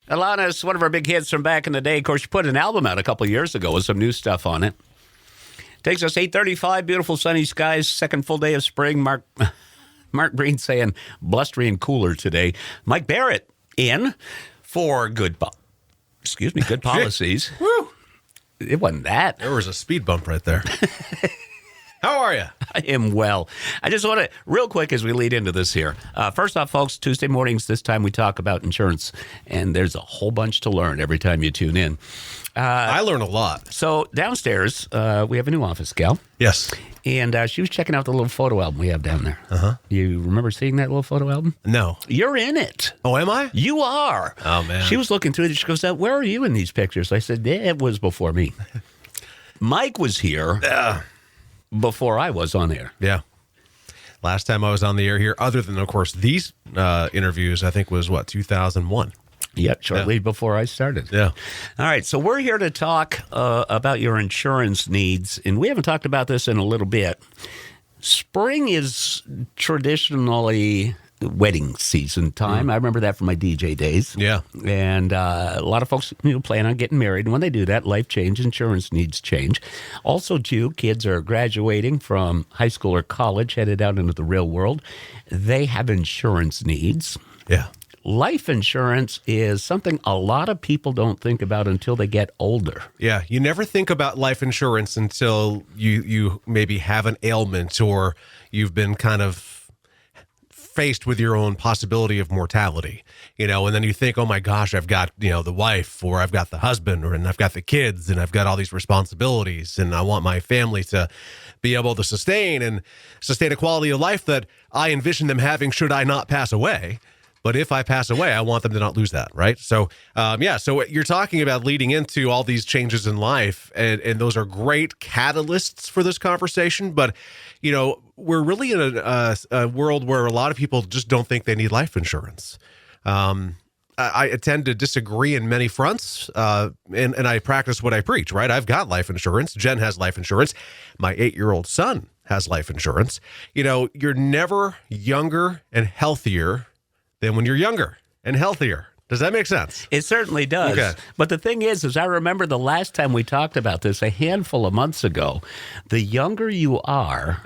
Alanis, one of our big hits from back in the day. Of course, she put an album out a couple of years ago with some new stuff on it. Takes us 8:35, beautiful sunny skies, second full day of spring. Mark Breen saying blustery and cooler today. Mike Barrett in for good policies. Woo! It wasn't that. There was a speed bump right there. How are you? I am well. I just want to, real quick as we lead into this here. First off, folks, Tuesday mornings, this time we talk about insurance, and there's a whole bunch to learn every time you tune in. I learn a lot. So downstairs, we have a new office gal. Yes. And she was checking out the little photo album we have down there. Uh-huh. You remember seeing that little photo album? No. You're in it. Oh, am I? You are. Oh, man. She was looking through it. She goes, where are you in these pictures? I said, it was before me. Mike was here before I was on air. Yeah. Last time I was on the air here, other than, of course, these interviews, I think was, 2001? Yep, shortly before I started. Yeah. All right, so we're here to talk about your insurance needs, and we haven't talked about this in a little bit. Spring is traditionally wedding season time. I remember that from my DJ days. Yeah. And a lot of folks plan on getting married. And when they do that, life change, insurance needs change. Also, too, kids are graduating from high school or college, headed out into the real world. They have insurance needs. Yeah. Life insurance is something a lot of people don't think about until they get older. Yeah, you never think about life insurance until you maybe have an ailment or you've been kind of faced with your own possibility of mortality, and then you think, oh my gosh, I've got, the wife, or I've got the husband, and I've got the kids, and I've got all these responsibilities, and I want my family to be able to sustain a quality of life that I envision them having should I not pass away. But if I pass away, I want them to not lose that, right? So, so you're talking about leading into all these changes in life, and those are great catalysts for this conversation. But, we're really in a world where a lot of people just don't think they need life insurance. I tend to disagree in many fronts, and I practice what I preach, right? I've got life insurance. Jen has life insurance. My 8-year-old son has life insurance. You're never younger and healthier than when you're younger and healthier. Does that make sense? It certainly does. Okay. But the thing is I remember the last time we talked about this a handful of months ago, the younger you are,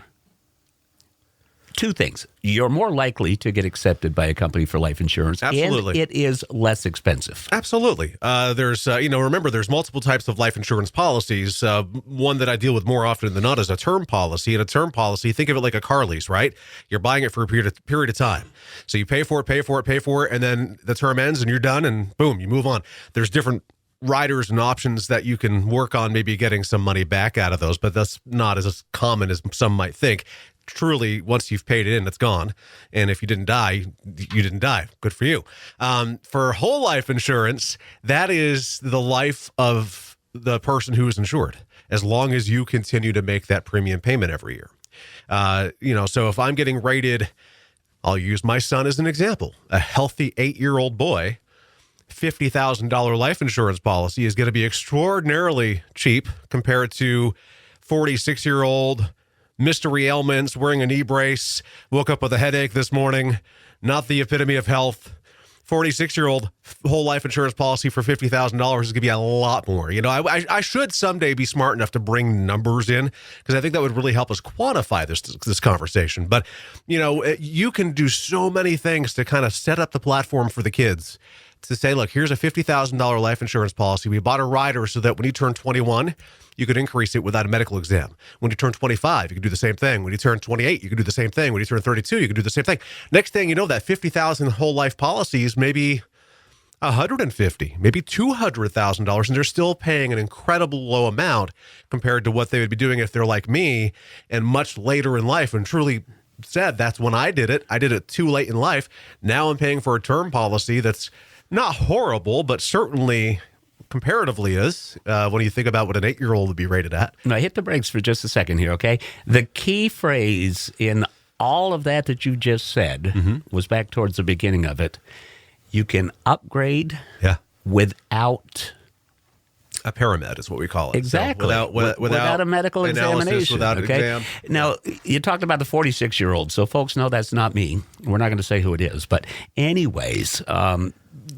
two things. You're more likely to get accepted by a company for life insurance. Absolutely. And it is less expensive. Absolutely. There's, remember, there's multiple types of life insurance policies. One that I deal with more often than not is a term policy. And a term policy, think of it like a car lease, right? You're buying it for a period of time. So you pay for it, and then the term ends and you're done, and boom, you move on. There's different riders and options that you can work on, maybe getting some money back out of those, but that's not as common as some might think. Truly, once you've paid it in, it's gone. And if you didn't die, you didn't die. Good for you. For whole life insurance, that is the life of the person who is insured, as long as you continue to make that premium payment every year. So if I'm getting rated, I'll use my son as an example, a healthy 8-year-old boy, $50,000 life insurance policy is going to be extraordinarily cheap compared to 46-year-old mystery ailments, wearing a knee brace, woke up with a headache this morning, not the epitome of health. 46-year-old whole life insurance policy for $50,000 is going to be a lot more. I should someday be smart enough to bring numbers in, because I think that would really help us quantify this conversation. But, you can do so many things to kind of set up the platform for the kids to say, look, here's a $50,000 life insurance policy. We bought a rider so that when you turn 21, you could increase it without a medical exam. When you turn 25, you can do the same thing. When you turn 28, you can do the same thing. When you turn 32, you can do the same thing. Next thing you know, that 50,000 whole life policies, maybe $150,000, maybe $200,000, and they're still paying an incredible low amount compared to what they would be doing if they're like me and much later in life. And truly said, that's when I did it. I did it too late in life. Now I'm paying for a term policy that's not horrible, but certainly comparatively is when you think about what an 8-year-old would be rated at. Now, hit the brakes for just a second here, okay? The key phrase in all of that you just said was back towards the beginning of it. You can upgrade without a paramed is what we call it. Exactly. So without a medical examination. Without exam. Now, you talked about the 46-year-old, so folks know that's not me. We're not going to say who it is. But anyways,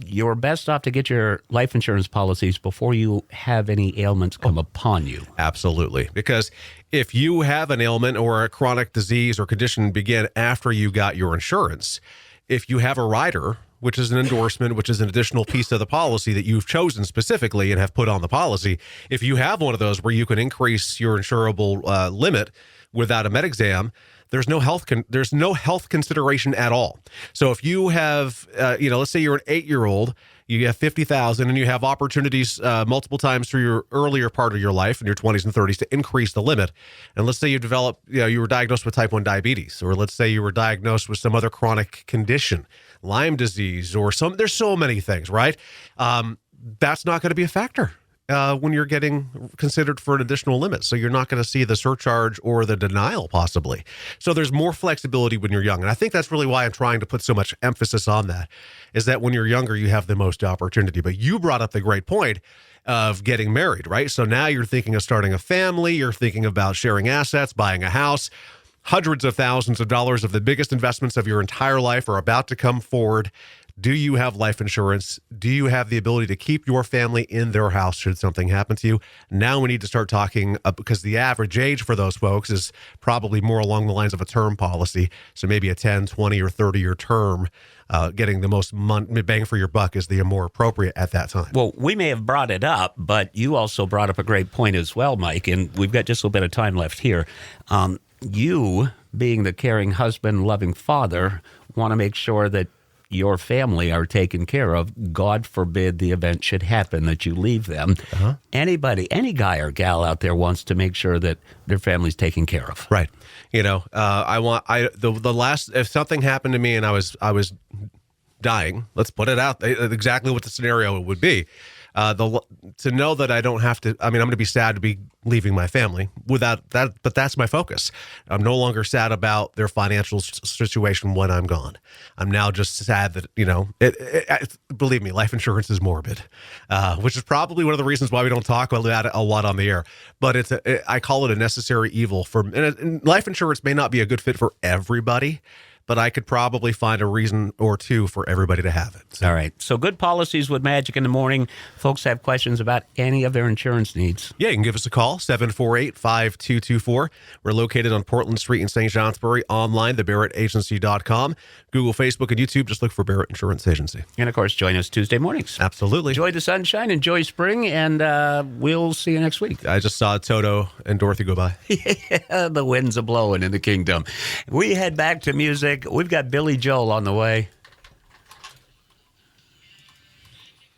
you're best off to get your life insurance policies before you have any ailments come upon you. Absolutely. Because if you have an ailment or a chronic disease or condition begin after you got your insurance, if you have a rider, which is an endorsement, which is an additional piece of the policy that you've chosen specifically and have put on the policy, if you have one of those where you can increase your insurable limit without a med exam, there's no health consideration at all. So if you have, let's say you're an 8-year-old, you have 50,000 and you have opportunities multiple times through your earlier part of your life in your 20s and 30s to increase the limit. And let's say you were diagnosed with type 1 diabetes, or let's say you were diagnosed with some other chronic condition, Lyme disease, or there's so many things, right? That's not going to be a factor when you're getting considered for an additional limit. So you're not going to see the surcharge or the denial possibly. So there's more flexibility when you're young. And I think that's really why I'm trying to put so much emphasis on that, is that when you're younger, you have the most opportunity. But you brought up the great point of getting married, right? So now you're thinking of starting a family. You're thinking about sharing assets, buying a house. Hundreds of thousands of dollars of the biggest investments of your entire life are about to come forward. Do you have life insurance? Do you have the ability to keep your family in their house should something happen to you? Now we need to start talking because the average age for those folks is probably more along the lines of a term policy. So maybe a 10, 20, or 30-year term, getting the most bang for your buck is the more appropriate at that time. Well, we may have brought it up, but you also brought up a great point as well, Mike, and we've got just a little bit of time left here. You, being the caring husband, loving father, want to make sure that your family are taken care of. God forbid the event should happen that you leave them. Anybody, any guy or gal out there wants to make sure that their family's taken care of. Right. If something happened to me and I was dying, let's put it out exactly what the scenario would be. To know that I don't have to, I'm going to be sad to be leaving my family without that, but that's my focus. I'm no longer sad about their financial situation when I'm gone. I'm now just sad that, believe me, life insurance is morbid, which is probably one of the reasons why we don't talk about it a lot on the air, but I call it a necessary evil and life insurance may not be a good fit for everybody, but I could probably find a reason or two for everybody to have it. All right. So good policies with Magic in the Morning. Folks have questions about any of their insurance needs. Yeah, you can give us a call, 748-5224. We're located on Portland Street in St. Johnsbury, online, thebarrettagency.com. Google, Facebook, and YouTube. Just look for Barrett Insurance Agency. And, of course, join us Tuesday mornings. Absolutely. Enjoy the sunshine, enjoy spring, and we'll see you next week. I just saw Toto and Dorothy go by. The winds are blowing in the kingdom. We head back to music. We've got Billy Joel on the way.